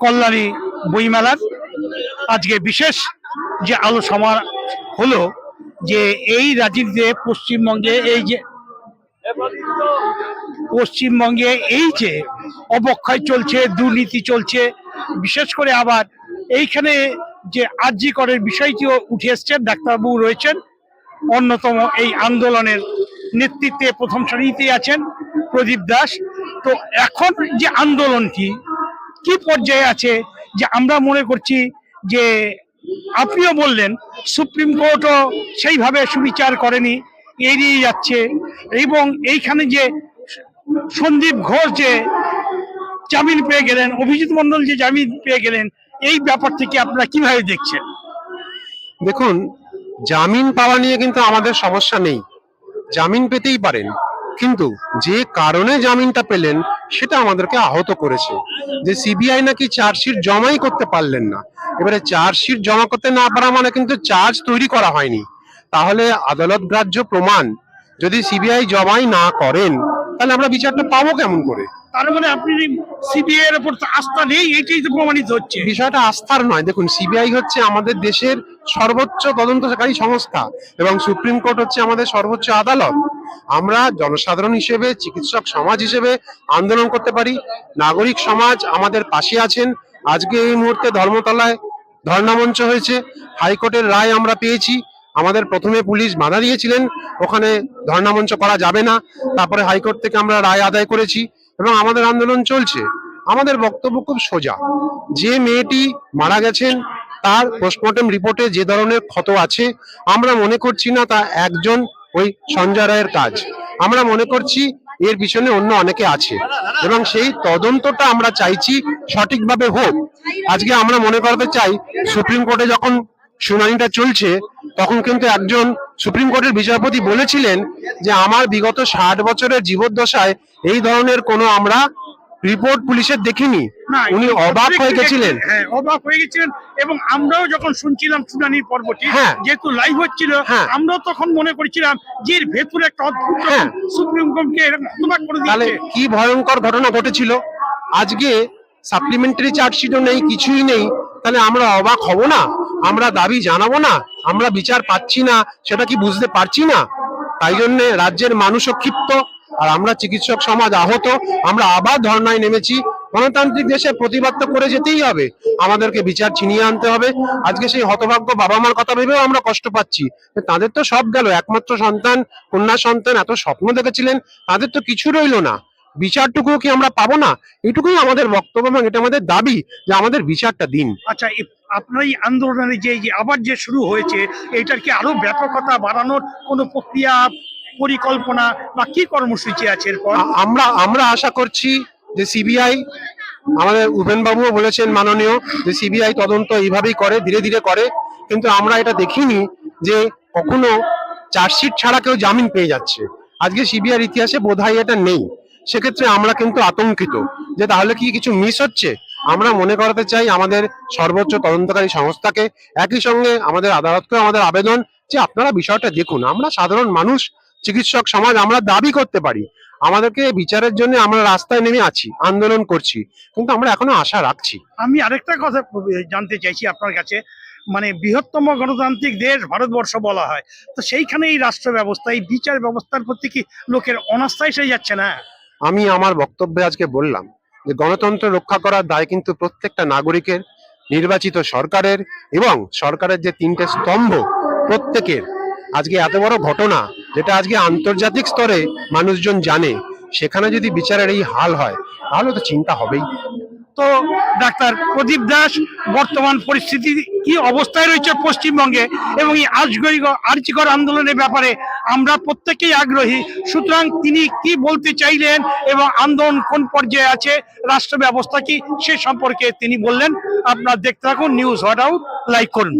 কল্যাণী বইমেলার আজকে বিশেষ যে আলোচনা হলো যে এই রাজনীতিতে পশ্চিমবঙ্গে এই যে অবক্ষয় চলছে, দুর্নীতি চলছে, বিশেষ করে আবার এইখানে যে আরজি করের বিষয়টিও উঠে এসছেন। ডাক্তারবাবু রয়েছেন অন্যতম এই আন্দোলনের নেতৃত্বে, প্রথম সারিতে আছেন প্রদীপ দাস। তো এখন যে আন্দোলনটি কি পর্যায়ে আছে, যে আমরা মনে করছি যে আপনিও বললেন সুপ্রিম কোর্টও সেইভাবে সুবিচার করেনি, এড়িয়ে যাচ্ছে, এবং এইখানে যে সন্দীপ ঘোষ যে জামিন পেয়ে গেলেন, অভিজিৎ মন্ডল যে জামিন পেয়ে গেলেন, এই ব্যাপার থেকে আপনারা কিভাবে দেখছেন? দেখুন, জামিন পাওয়া নিয়ে কিন্তু আমাদের সমস্যা নেই, জামিন পেতেই পারেন, কিন্তু যে কারণে জামিনটা পেলেন সেটা আমাদেরকে আহত করেছে। যে সিবিআই নাকি চার্জশিট জমাই করতে পারলেন না, এবারে চার্জশিট জমা করতে না পারা মানে কিন্তু চার্জ তৈরি করা হয়নি। তাহলে আদালত গ্রাহ্য প্রমাণ যদি সিবিআই জমাই না করেন তাহলে আমরা বিচারটা পাবো কেমন করে? তার মানে আপনি সিবিআই এর উপর আস্থা নেই, এটাই তো প্রমাণিত হচ্ছে। বিষয়টা আস্থার নয়। দেখুন, সিবিআই হচ্ছে আমাদের দেশের সর্বোচ্চ তদন্তকারী সংস্থা এবং সুপ্রিম কোর্ট হচ্ছে আমাদের সর্বোচ্চ আদালত। আমরা জনসাধারণ হিসেবে, চিকিৎসক সমাজ হিসেবে আন্দোলন করতে পারি। নাগরিক সমাজ আমাদের পাশে আছেন। আজকে এই মুহূর্তে ধর্মতলায় ধর্ণা মঞ্চ হয়েছে, হাইকোর্টের রায় আমরা পেয়েছি। আমাদের প্রথমে পুলিশ বাধা দিয়েছিলেন, ওখানে ধর্ণা মঞ্চ করা যাবে না, তারপরে হাইকোর্ট থেকে আমরা রায় আদায় করেছি এবং আমাদের আন্দোলন চলছে। আমাদের বক্তব্য খুব সোজা, যে মেয়েটি মারা গেছেন তার পোস্টমর্টম রিপোর্টে যে ধরনের ক্ষত আছে, আমরা মনে করছি না তা একজন ওই সঞ্জয় রায়ের কাজ। আমরা মনে করছি এর পিছনে অন্য অনেকে আছে এবং সেই তদন্তটা আমরা চাইছি সঠিকভাবে হোক। আজকে আমরা মনে করতে চাই, সুপ্রিম কোর্টে যখন শুনানিটা চলছে তখন কিন্তু একজন সুপ্রিম কোর্টের বিচারপতি বলেছিলেন যে আমার বিগত 60 বছরের জীবদ্দশায় এই ধরনের কোনো আমরা রিপোর্ট পুলিশের দেখিনি। উনি অবাক হয়ে গেছিলেন। হ্যাঁ, অবাক হয়ে গেছিলেন। এবং আমরাও যখন শুনছিলাম শুনানির পর্বটি, যেহেতু লাইভ হচ্ছিল, আমরাও তখন মনে করেছিলাম যে এর ভেতরে একটা অদ্ভুত সুপ্রিম কোর্টকে এরকম হতবাক করে দিয়েছে। তাহলে কি ভয়ঙ্কর ঘটনা ঘটেছিল। আজকে সাপ্লিমেন্টারি চার্জশিটও নেই, কিছুই নেই, তাহলে আমরা অবাক হব না? আমরা দাবি জানাবো না? আমরা বিচার পাচ্ছি না সেটা কি বুঝতে পারছি না? তাই জন্য রাজ্যের মানুষও ক্ষিপ্ত আর আমরা চিকিৎসক সমাজ আহত। আমরা আবার ধর্নায় নেমেছি। গণতান্ত্রিক দেশে প্রতিবাদ তো করে যেতেই হবে, আমাদেরকে বিচার ছিনিয়ে আনতে হবে। আজকে সেই হতভাগ্য বাবা মার কথা ভেবেও আমরা কষ্ট পাচ্ছি। তাদের তো সব গেল, একমাত্র সন্তান, কন্যা সন্তান, এত স্বপ্ন দেখেছিলেন, তাদের তো কিছু রইলো না। বিচারটুকু কি আমরা পাবো না? এটুকুই আমাদের বক্তব্য এবং এটা আমাদের দাবি যে আমাদের বিচারটা দিন। আচ্ছা, আপনার এই আন্দোলনের যে আবার যে শুরু হয়েছে, এটার কি আরো ব্যাপকতা বাড়ানোর কোনো প্রক্রিয়া, পরিকল্পনা বা কি কর্মসূচি আছে এরপর? আমরা আশা করছি যে সিবিআই, আমাদের উপেন বাবুও বলেছেন মাননীয়, যে সিবিআই তদন্ত এইভাবেই করে, ধীরে ধীরে করে। কিন্তু আমরা এটা দেখিনি যে কখনো চার্জশিট ছাড়া কেউ জামিন পেয়ে যাচ্ছে। আজকে সিবিআইয়ের ইতিহাসে বোধহয় এটা নেই। সেক্ষেত্রে আমরা কিন্তু আতঙ্কিত যে তাহলে কি কিছু মিস হচ্ছে। আমরা মনে করাতে চাই আমাদের সর্বোচ্চ তদন্তকারী সংস্থাকে, একই সঙ্গে আমাদের আদালতকেও আমাদের আবেদন যে আপনারা বিষয়টা দেখুন। আমরা সাধারণ মানুষ, চিকিৎসক সমাজ, আমরা দাবি করতে পারি, আমাদেরকে বিচারের জন্য আমরা রাস্তায় নেমে আছি, আন্দোলন করছি, কিন্তু আমরা এখনো আশা রাখছি। আমি আরেকটা কথা জানতে চাইছি আপনার কাছে, মানে বৃহত্তম গণতান্ত্রিক দেশ ভারতবর্ষ বলা হয়, তো সেইখানে এই রাষ্ট্র ব্যবস্থা, এই বিচার ব্যবস্থার প্রতি কি লোকের অনাস্থা এসে যাচ্ছে না? আমি আমার বক্তব্যে আজকে বললাম যে গণতন্ত্র রক্ষা করার দায় কিন্তু প্রত্যেকটা নাগরিকের, নির্বাচিত সরকারের এবং সরকারের যে 3টে স্তম্ভ প্রত্যেকের। আজকে এত বড় ঘটনা যেটা আজকে আন্তর্জাতিক স্তরে মানুষজন জানে, সেখানে যদি বিচারের এই হাল হয় তাহলে তো চিন্তা হবেই। তো ডাক্তার প্রদীপ দাস, বর্তমান পরিস্থিতি কি অবস্থায় রয়েছে পশ্চিমবঙ্গে এবং এই আরজিকর আন্দোলনের ব্যাপারে আমরা প্রত্যেকেই আগ্রহী। সুতরাং তিনি কি বলতে চাইলেন এবং আন্দোলন কোন পর্যায়ে আছে, রাষ্ট্র ব্যবস্থা কি, সে সম্পর্কে তিনি বললেন। আপনারা দেখতে থাকুন নিউজ হোয়াট আউট, লাইক করুন।